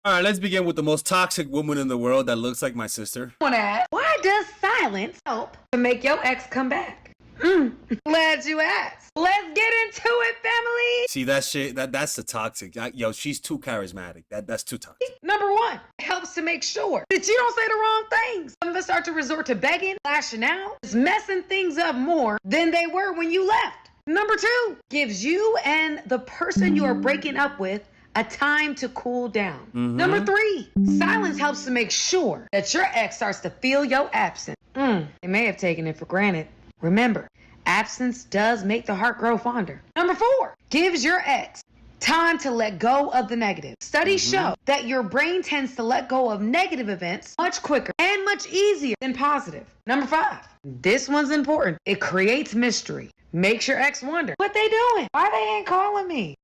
All right, let's begin with the most toxic woman in the world that looks like my sister. Why does silence help to make your ex come back? Glad you asked. Let's get into it, family. See that shit? That's the toxic. Yo, she's too charismatic. That's too toxic. Number one, it helps to make sure that you don't say the wrong things. Some of us start to resort to begging, lashing out, just messing things up more than they were when you left. Number two, gives you and the person you are breaking up with a time to cool down. Number three, silence helps to make sure that your ex starts to feel your absence. They may have taken it for granted. Remember, absence does make the heart grow fonder. Number four, gives your ex time to let go of the negative. Studies show that your brain tends to let go of negative events much quicker and much easier than positive. Number five, this one's important. It creates mystery. Makes your ex wonder, what they doing? Why they ain't calling me?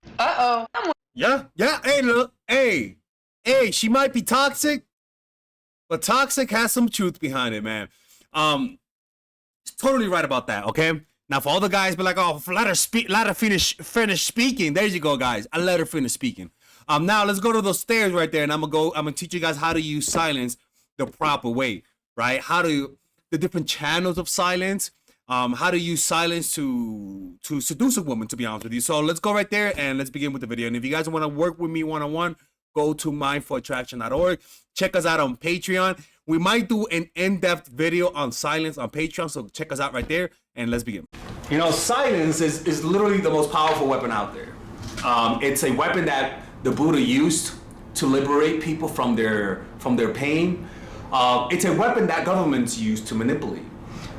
Yeah. Hey, look. Hey, she might be toxic, but toxic has some truth behind it, man. Totally right about that. Okay. Now, for all the guys, be like, oh, let her finish speaking. There you go, guys. I let her finish speaking. Now let's go to those stairs right there, and I'm gonna teach you guys how to use silence the proper way, right? The different channels of silence. How to use silence to seduce a woman, to be honest with you. So let's go right there and let's begin with the video. And if you guys want to work with me one-on-one, go to mindfulattraction.org. Check us out on Patreon. We might do an in-depth video on silence on Patreon, so check us out right there and let's begin. You know, silence is literally the most powerful weapon out there. It's a weapon that the Buddha used to liberate people from their pain. It's a weapon that governments use to manipulate.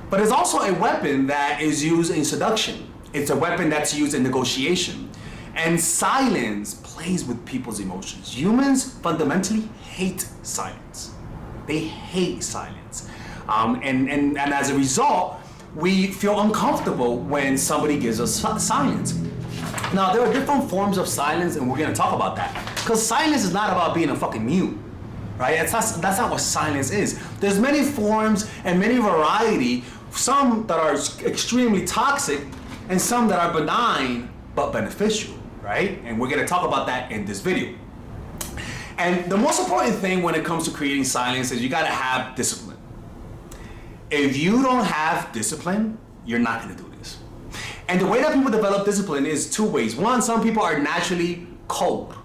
But it's also a weapon that is used in seduction. It's a weapon that's used in negotiation. And silence plays with people's emotions. Humans fundamentally hate silence. They hate silence. And as a result, we feel uncomfortable when somebody gives us silence. Now, there are different forms of silence, and we're gonna talk about that. Because silence is not about being a fucking mute. Right? That's not what silence is. There's many forms and many variety, some that are extremely toxic and some that are benign but beneficial, right? And we're gonna talk about that in this video. And the most important thing when it comes to creating silence is you gotta have discipline. If you don't have discipline, you're not gonna do this. And the way that people develop discipline is two ways. One, some people are naturally cold,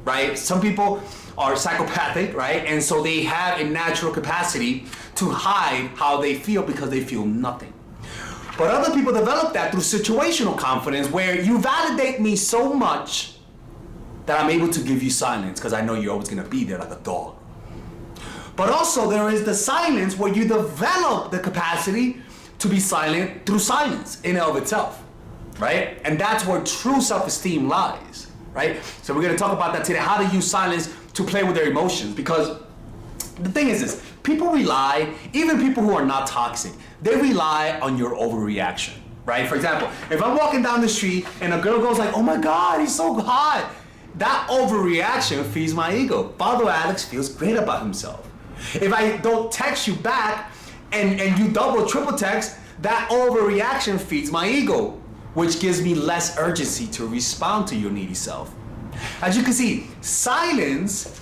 right? Some people are psychopathic, right? And so they have a natural capacity to hide how they feel because they feel nothing. But other people develop that through situational confidence, where you validate me so much that I'm able to give you silence because I know you're always gonna be there like a dog. But also there is the silence where you develop the capacity to be silent through silence in and of itself, right? And that's where true self-esteem lies, right? So we're gonna talk about that today, how to use silence to play with their emotions. Because the thing is this, people rely, even people who are not toxic, they rely on your overreaction, right? For example, if I'm walking down the street and a girl goes like, oh my God, he's so hot, that overreaction feeds my ego. Father Alex feels great about himself. If I don't text you back and you double, triple text, that overreaction feeds my ego, which gives me less urgency to respond to your needy self. As you can see, silence,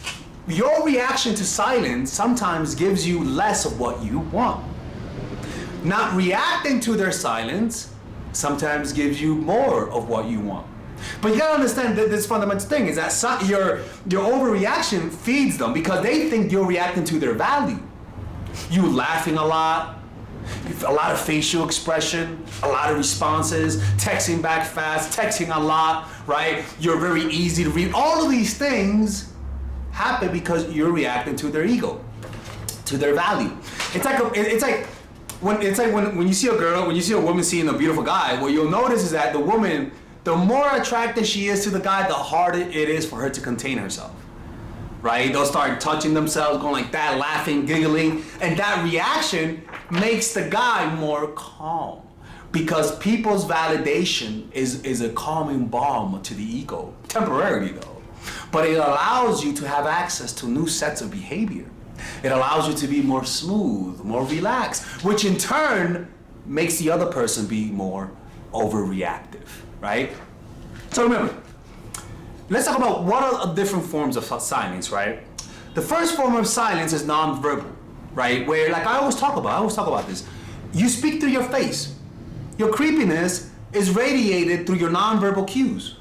your reaction to silence sometimes gives you less of what you want. Not reacting to their silence sometimes gives you more of what you want. But you gotta understand that this fundamental thing is that your overreaction feeds them because they think you're reacting to their value. You laughing a lot of facial expression, a lot of responses, texting back fast, texting a lot, right? You're very easy to read. All of these things happen because you're reacting to their ego, to their value. It's like when you see a girl, when you see a woman seeing a beautiful guy, what you'll notice is that the woman, the more attracted she is to the guy, the harder it is for her to contain herself. Right? They'll start touching themselves, going like that, laughing, giggling, and that reaction makes the guy more calm. Because people's validation is a calming balm to the ego, temporarily though. But it allows you to have access to new sets of behavior. It allows you to be more smooth, more relaxed, which in turn makes the other person be more overreactive, right? So remember, let's talk about what are different forms of silence, right? The first form of silence is non-verbal, right? Where, like I always talk about this. You speak through your face. Your creepiness is radiated through your non-verbal cues.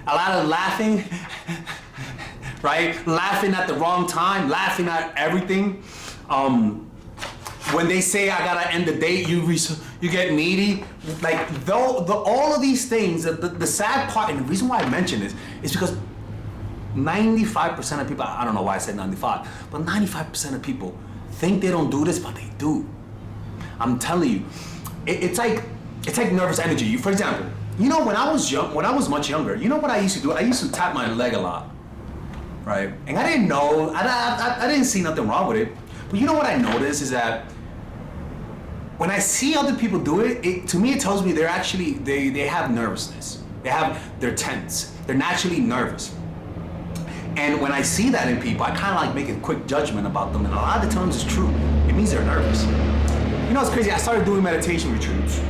A lot of laughing, right? Laughing at the wrong time, laughing at everything. When they say I gotta end the date, you get needy. Like all of these things. The sad part, and the reason why I mention this is because 95% of people, I don't know why I said 95, but 95% of people think they don't do this, but they do. I'm telling you, it's like nervous energy. For example, you know, when I was much younger, you know what I used to do? I used to tap my leg a lot, right? And I didn't know, I didn't see nothing wrong with it. But you know what I noticed is that when I see other people do it, to me it tells me they're actually, they have nervousness. They're tense. They're naturally nervous. And when I see that in people, I kind of like make a quick judgment about them. And a lot of the times it's true. It means they're nervous. You know, it's crazy. I started doing meditation retreats.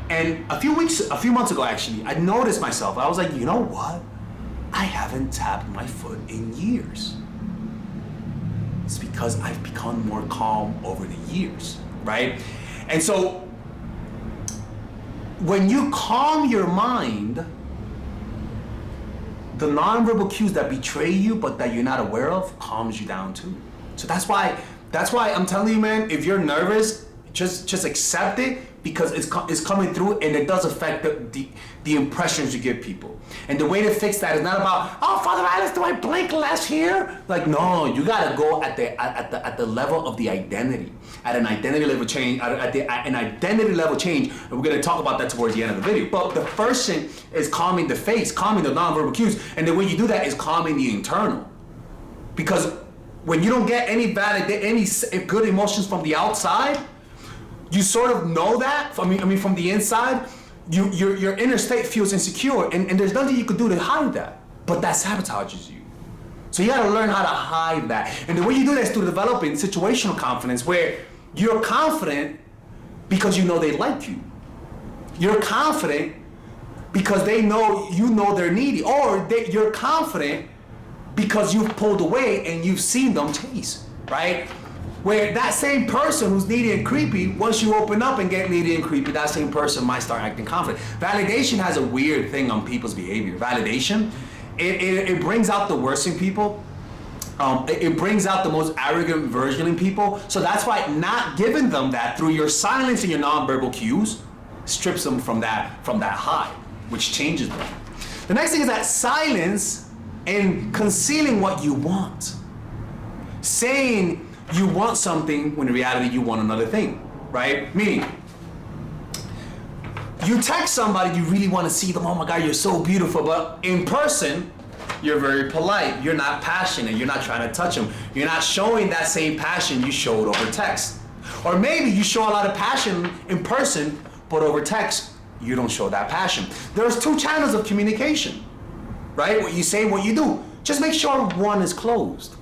And a few months ago, actually, I noticed myself. I was like, you know what? I haven't tapped my foot in years. It's because I've become more calm over the years, right? And so when you calm your mind, the nonverbal cues that betray you but that you're not aware of calms you down too. So that's why I'm telling you, man, if you're nervous, just accept it, because it's coming through, and it does affect the impressions you give people. And the way to fix that is not about, oh, Father Alice, do I blink less here? Like, no, you gotta go at the level of the identity, at an identity level change, an identity level change, and we're gonna talk about that towards the end of the video. But the first thing is calming the face, calming the nonverbal cues, and the way you do that is calming the internal, because when you don't get any good emotions from the outside, you sort of know that, from the inside, your inner state feels insecure, and there's nothing you can do to hide that, but that sabotages you. So you gotta learn how to hide that. And the way you do that is through developing situational confidence, where you're confident because you know they like you. You're confident because you know they're needy, or you're confident because you've pulled away and you've seen them chase, right? Where that same person who's needy and creepy, once you open up and get needy and creepy, that same person might start acting confident. Validation has a weird thing on people's behavior. Validation, it brings out the worst in people. It brings out the most arrogant version in people. So that's why not giving them that through your silence and your nonverbal cues strips them from that high, which changes them. The next thing is that silence and concealing what you want. Saying you want something when in reality you want another thing, right? Meaning, you text somebody, you really want to see them, oh my God, you're so beautiful, but in person, you're very polite, you're not passionate, you're not trying to touch them, you're not showing that same passion you showed over text. Or maybe you show a lot of passion in person, but over text, you don't show that passion. There's two channels of communication, right? What you say, what you do. Just make sure one is closed.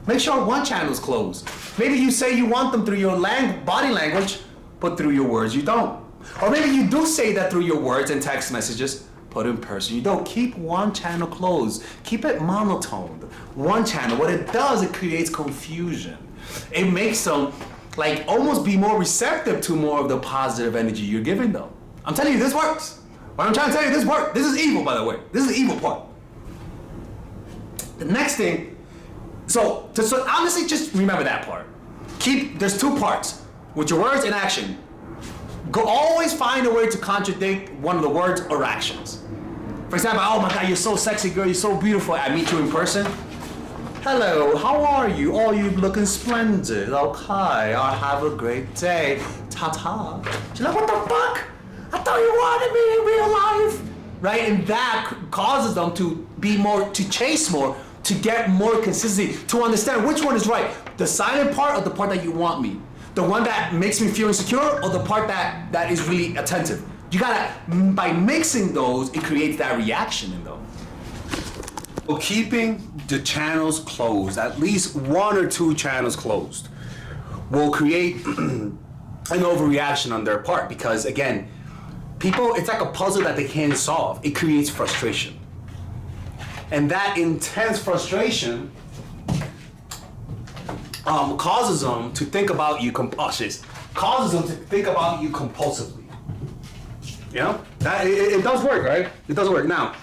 Make sure one channel is closed. Maybe you say you want them through your body language, but through your words you don't. Or maybe you do say that through your words and text messages, but in person you don't. Keep one channel closed. Keep it monotoned. One channel. What it does, it creates confusion. It makes them like almost be more receptive to more of the positive energy you're giving them. I'm telling you, this works. What I'm trying to tell you, this works. This is evil, by the way. This is the evil part. The next thing, so honestly, just remember that part. There's two parts, with your words and action. Always find a way to contradict one of the words or actions. For example, oh my God, you're so sexy, girl, you're so beautiful. I meet you in person. Hello, how are you? Oh, you're looking splendid. Okay, I'll have a great day. Ta-ta. She's like, what the fuck? I thought you wanted me in real life. Right, and that causes them to chase more, to get more consistency, to understand which one is right. The silent part or the part that you want me. The one that makes me feel insecure or the part that is really attentive. You gotta, by mixing those, it creates that reaction in them. So keeping the channels closed, at least one or two channels closed, will create an overreaction on their part, because again, people, it's like a puzzle that they can't solve. It creates frustration. And that intense frustration causes them to think about you causes them to think about you compulsively. You know? That it does work, right? It does work. Now,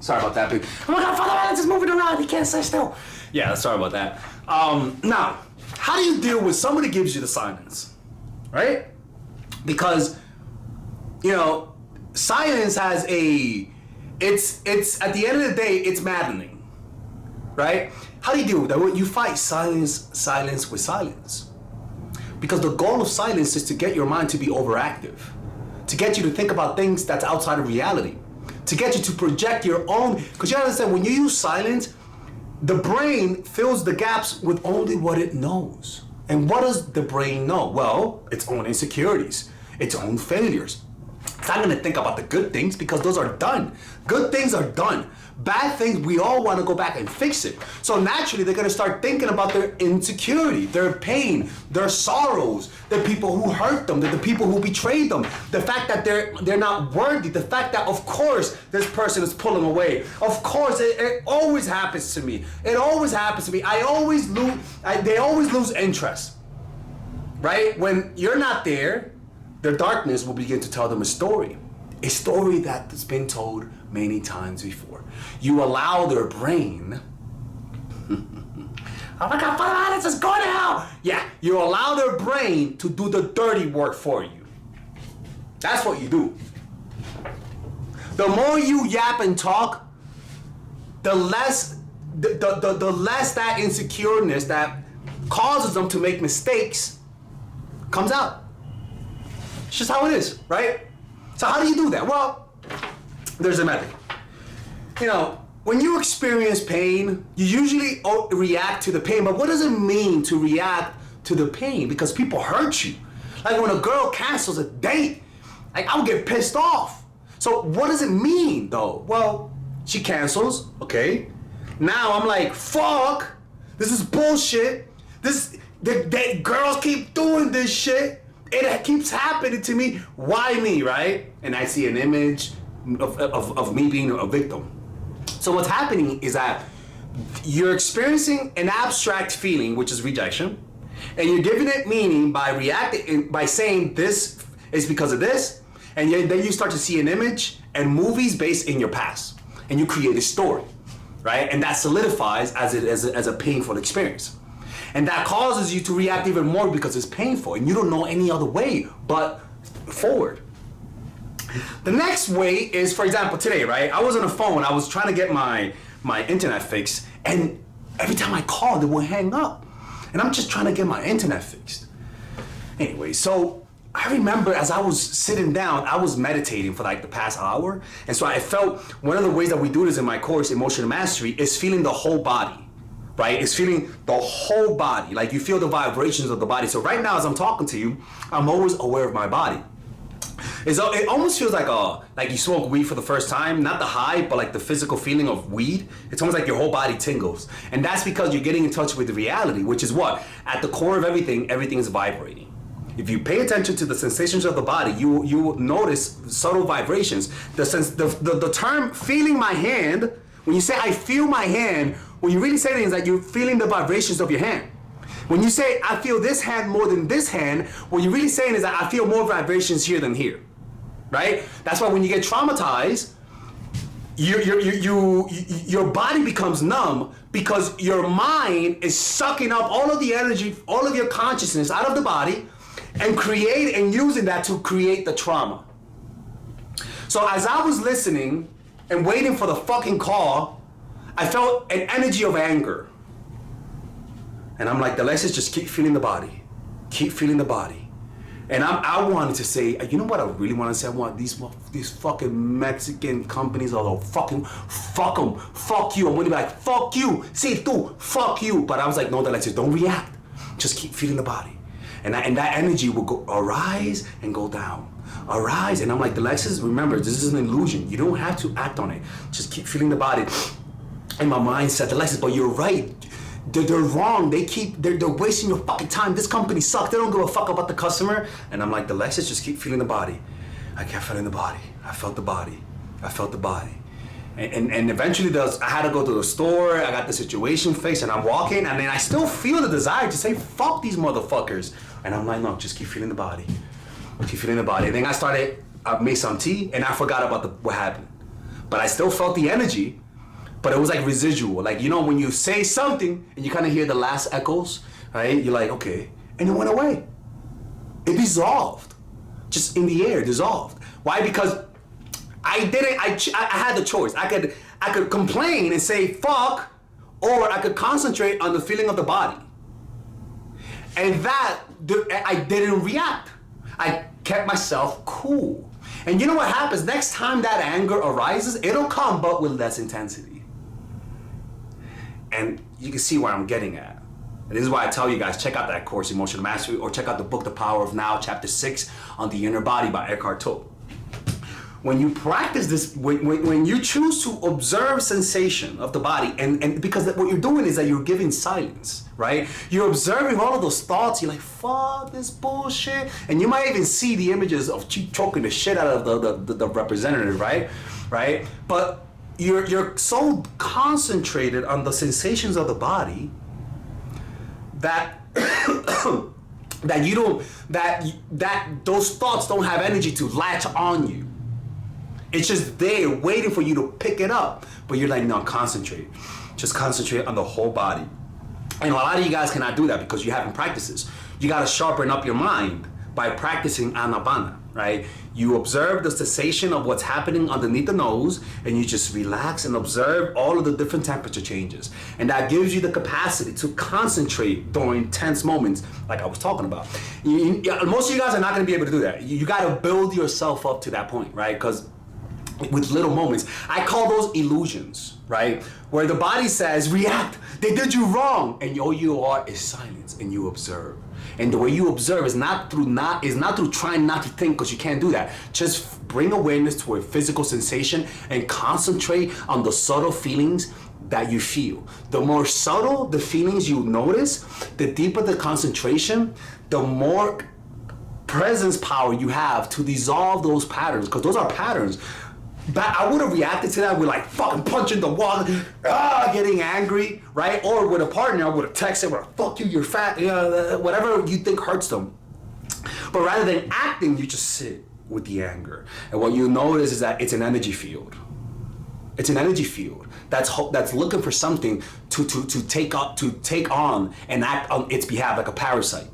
sorry about that, baby. Oh my God, Father Alex is moving around. He can't stay still. Yeah, sorry about that. Now, how do you deal with somebody gives you the silence, right? Because, you know, silence has it's at the end of the day, it's maddening, right? How do you deal with that? Well, you fight silence with silence. Because the goal of silence is to get your mind to be overactive, to get you to think about things that's outside of reality, to get you to project your own, because you understand when you use silence, the brain fills the gaps with only what it knows. And what does the brain know? Well, its own insecurities, its own failures. It's not gonna think about the good things because those are done. Good things are done. Bad things, we all wanna go back and fix it. So naturally, they're gonna start thinking about their insecurity, their pain, their sorrows, the people who hurt them, the people who betrayed them, the fact that they're not worthy, the fact that, of course, this person is pulling away. Of course, it always happens to me. It always happens to me. They always lose interest, right? When you're not there, their darkness will begin to tell them a story that's been told many times before. You allow their brain, oh my God, Father, this is going to hell. Yeah, you allow their brain to do the dirty work for you. That's what you do. The more you yap and talk, the less that insecureness that causes them to make mistakes comes out. It's just how it is, right? So how do you do that? Well, there's a method. You know, when you experience pain, you usually react to the pain, but what does it mean to react to the pain? Because people hurt you. Like when a girl cancels a date, like I would get pissed off. So what does it mean though? Well, she cancels, okay. Now I'm like, fuck, this is bullshit. The girls keep doing this shit. It keeps happening to me. Why me, right? And I see an image of me being a victim. So what's happening is that you're experiencing an abstract feeling, which is rejection, and you're giving it meaning by reacting, by saying this is because of this, and then you start to see an image and movies based in your past, and you create a story, right? And that solidifies as a painful experience. And that causes you to react even more because it's painful and you don't know any other way but forward. The next way is, for example, today, right? I was on the phone, I was trying to get my internet fixed, and every time I called, it would hang up. And I'm just trying to get my internet fixed. Anyway, so I remember as I was sitting down, I was meditating for like the past hour. And so I felt one of the ways that we do this in my course, Emotional Mastery, is feeling the whole body. Right? It's feeling the whole body. Like you feel the vibrations of the body. So right now as I'm talking to you, I'm always aware of my body. It almost feels like you smoke weed for the first time, not the high, but like the physical feeling of weed. It's almost like your whole body tingles. And that's because you're getting in touch with the reality, which is what? At the core of everything is vibrating. If you pay attention to the sensations of the body, you will notice subtle vibrations. The term feeling my hand, when you say I feel my hand, what you're really saying is that you're feeling the vibrations of your hand. When you say I feel this hand more than this hand, what you're really saying is that I feel more vibrations here than here, right? That's why when you get traumatized, your body becomes numb because your mind is sucking up all of the energy, all of your consciousness out of the body and using that to create the trauma. So as I was listening and waiting for the fucking call, I felt an energy of anger. And I'm like, Alexis, just keep feeling the body. Keep feeling the body. And I wanted to say, you know what I really want to say? I want these fucking Mexican companies, although fuck them, fuck you. I'm going to be like, fuck you, see tu, fuck you. But I was like, no, Alexis, don't react. Just keep feeling the body. And that energy will go arise and go down. Arise. And I'm like, Alexis, remember, this is an illusion. You don't have to act on it. Just keep feeling the body. And my mind said, Alexis, but you're right. They're wrong. They're wasting your fucking time. This company sucks. They don't give a fuck about the customer. And I'm like, Alexis, just keep feeling the body. I kept feeling the body. I felt the body. I felt the body. And eventually I had to go to the store. I got the situation fixed, and I'm walking, and then I still feel the desire to say, fuck these motherfuckers. And I'm like, no, just keep feeling the body. Keep feeling the body. And then I made some tea, and I forgot about what happened. But I still felt the energy, but it was like residual. Like, you know, when you say something, and you kind of hear the last echoes, right? You're like, okay. And it went away. It dissolved. Just in the air, dissolved. Why? Because I had the choice. I could complain and say fuck, or I could concentrate on the feeling of the body. And I didn't react. I kept myself cool. And you know what happens? Next time that anger arises, it'll come, but with less intensity. And you can see where I'm getting at. And this is why I tell you guys, check out that course, Emotional Mastery, or check out the book, The Power of Now, Chapter 6 on the Inner Body by Eckhart Tolle. When you practice this, when you choose to observe sensation of the body, and because what you're doing is that you're giving silence, right? You're observing all of those thoughts. You're like, fuck this bullshit. And you might even see the images of choking the shit out of the representative, right? But you're so concentrated on the sensations of the body that that those thoughts don't have energy to latch on you. It's just there waiting for you to pick it up. But you're like, no, concentrate. Just concentrate on the whole body. And a lot of you guys cannot do that because you haven't practiced this. You got to sharpen up your mind by practicing Anapana, right? You observe the cessation of what's happening underneath the nose, and you just relax and observe all of the different temperature changes. And that gives you the capacity to concentrate during tense moments like I was talking about. Most of you guys are not going to be able to do that. You got to build yourself up to that point, right? Because with little moments, I call those illusions, right? Where the body says, react, they did you wrong. And all you are is silence, and you observe. And the way you observe is not through trying not to think, because you can't do that. Just bring awareness to a physical sensation and concentrate on the subtle feelings that you feel. The more subtle the feelings you notice, the deeper the concentration, the more presence power you have to dissolve those patterns, because those are patterns. But I would have reacted to that with like fucking punching the wall, getting angry, right? Or with a partner, I would have texted, well, fuck you, you're fat, whatever you think hurts them. But rather than acting, you just sit with the anger. And what you notice is that it's an energy field. It's an energy field that's looking for something to take on and act on its behalf, like a parasite.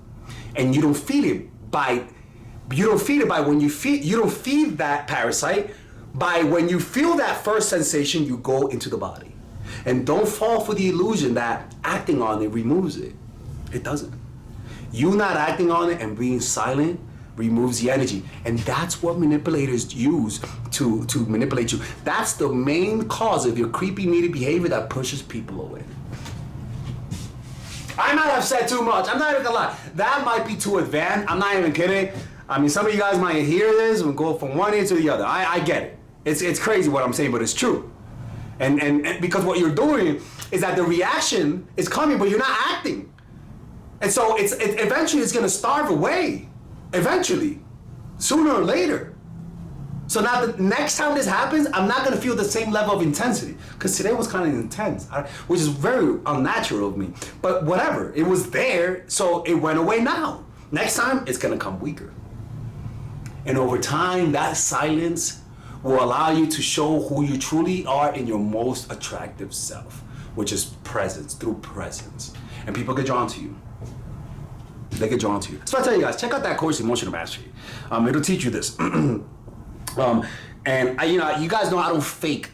And you don't feed it by when you don't feed that parasite. By when you feel that first sensation, you go into the body. And don't fall for the illusion that acting on it removes it. It doesn't. You not acting on it and being silent removes the energy. And that's what manipulators use to manipulate you. That's the main cause of your creepy, needy behavior that pushes people away. I might have said too much. I'm not even gonna lie. That might be too advanced. I'm not even kidding. I mean, some of you guys might hear this and go from one ear to the other. I get it. It's crazy what I'm saying, but it's true. And because what you're doing is that the reaction is coming, but you're not acting. And so eventually it's gonna starve away. Eventually. Sooner or later. So now the next time this happens, I'm not gonna feel the same level of intensity. Because today was kind of intense, which is very unnatural of me. But whatever, it was there, so it went away now. Next time, it's gonna come weaker. And over time, that silence will allow you to show who you truly are in your most attractive self, which is presence, through presence. And people get drawn to you. They get drawn to you. So I tell you guys, check out that course, Emotional Mastery. It'll teach you this. And you guys know I don't fake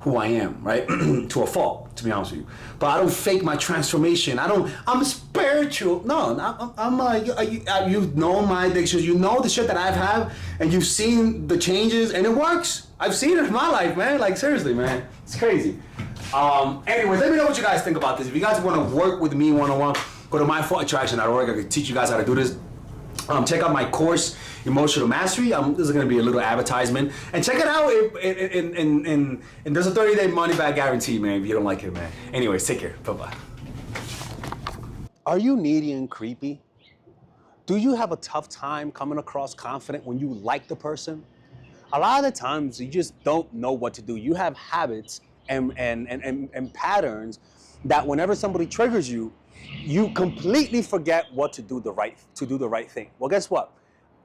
who I am, right? To a fault, to be honest with you. But I don't fake my transformation. I'm spiritual. No, you know my addictions. You know the shit that I've had, and you've seen the changes, and it works. I've seen it in my life, man. Like, seriously, man. It's crazy. Anyway, let me know what you guys think about this. If you guys want to work with me one-on-one, go to myfullattraction.org. I can teach you guys how to do this. Check out my course, Emotional Mastery. This is going to be a little advertisement. And check it out. And there's a 30-day money-back guarantee, man, if you don't like it, man. Anyways, take care. Bye-bye. Are you needy and creepy? Do you have a tough time coming across confident when you like the person? A lot of the times you just don't know what to do. You have habits and patterns that whenever somebody triggers you, you completely forget what to do the right thing. Well, guess what?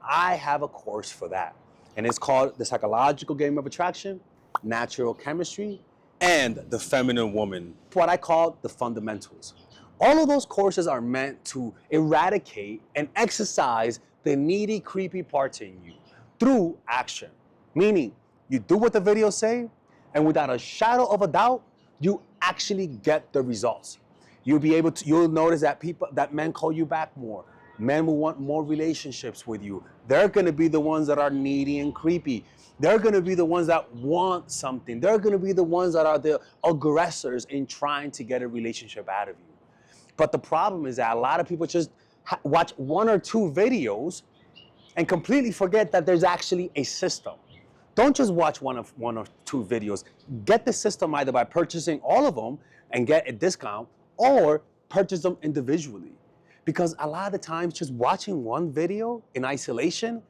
I have a course for that. And it's called The Psychological Game of Attraction, Natural Chemistry, and The Feminine Woman. What I call the fundamentals. All of those courses are meant to eradicate and exercise the needy, creepy parts in you through action. Meaning, you do what the videos say, and without a shadow of a doubt, you actually get the results. You'll notice that men call you back more. Men will want more relationships with you. They're gonna be the ones that are needy and creepy. They're gonna be the ones that want something. They're gonna be the ones that are the aggressors in trying to get a relationship out of you. But the problem is that a lot of people just watch one or two videos and completely forget that there's actually a system. Don't just watch one or two videos. Get the system either by purchasing all of them and get a discount, or purchase them individually. Because a lot of the times just watching one video in isolation,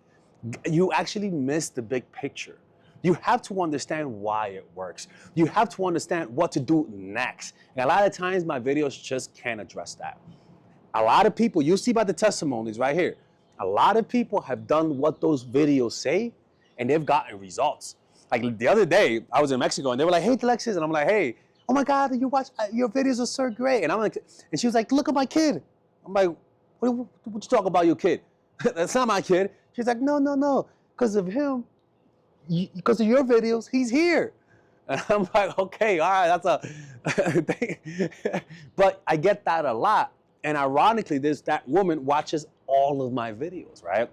you actually miss the big picture. You have to understand why it works. You have to understand what to do next. And a lot of times my videos just can't address that. A lot of people, you see by the testimonies right here, a lot of people have done what those videos say and they've gotten results. Like the other day, I was in Mexico and they were like, hey, Alexis, and I'm like, hey, oh my God, your videos are so great. And I'm like, and she was like, look at my kid. I'm like, what you talk about your kid? That's not my kid. She's like, no, because of him, because of your videos, he's here. And I'm like, okay, all right, that's a thing. But I get that a lot. And ironically, that woman watches all of my videos, right?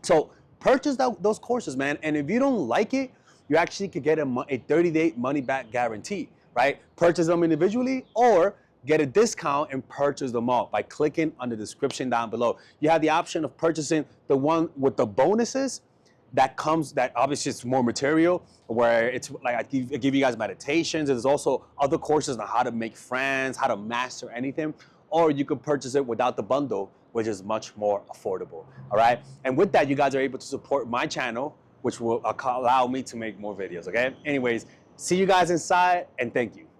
So purchase those courses, man. And if you don't like it, you actually could get a 30-day money-back guarantee, right? Purchase them individually or get a discount and purchase them all by clicking on the description down below. You have the option of purchasing the one with the bonuses that obviously it's more material, where it's like I give you guys meditations. There's also other courses on how to make friends, how to master anything, or you could purchase it without the bundle, which is much more affordable, all right? And with that, you guys are able to support my channel, which will allow me to make more videos, okay? Anyways, see you guys inside, and thank you.